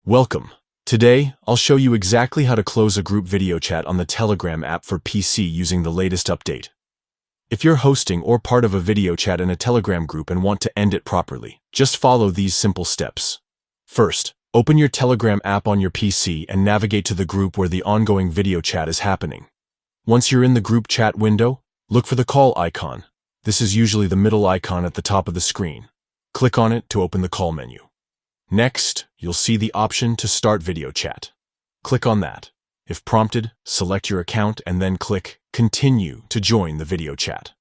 Welcome. Today, I'll show you exactly how to close a group video chat on the Telegram app for PC using the latest update. If you're hosting or part of a video chat in a Telegram group and want to end it properly, just follow these simple steps. First, open your Telegram app on your PC and navigate to the group where the ongoing video chat is happening. Once you're in the group chat window, look for the call icon. This is usually the middle icon at the top of the screen. Click on it to open the call menu. Next, you'll see the option to start video chat. Click on that. If prompted, select your account and then click Continue to join the video chat.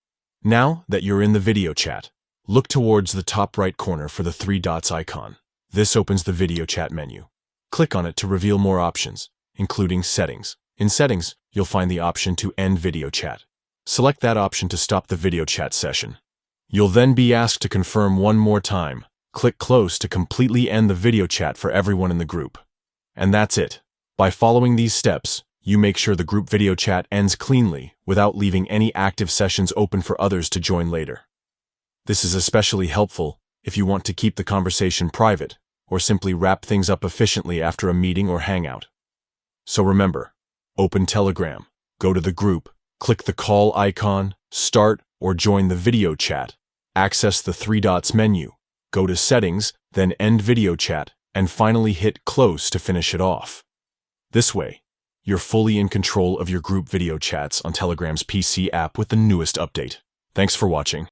Now that you're in the video chat, look towards the top right corner for the three dots icon. This opens the video chat menu. Click on it to reveal more options, including Settings. In Settings, you'll find the option to end video chat. Select that option to stop the video chat session. You'll then be asked to confirm one more time. Click Close to completely end the video chat for everyone in the group. And that's it. By following these steps, you make sure the group video chat ends cleanly without leaving any active sessions open for others to join later. This is especially helpful if you want to keep the conversation private or simply wrap things up efficiently after a meeting or hangout. So remember, open Telegram, go to the group, click the call icon, start or join the video chat, access the three dots menu, go to Settings, then End Video Chat, and finally hit Close to finish it off. This way, you're fully in control of your group video chats on Telegram's PC app with the newest update. Thanks for watching.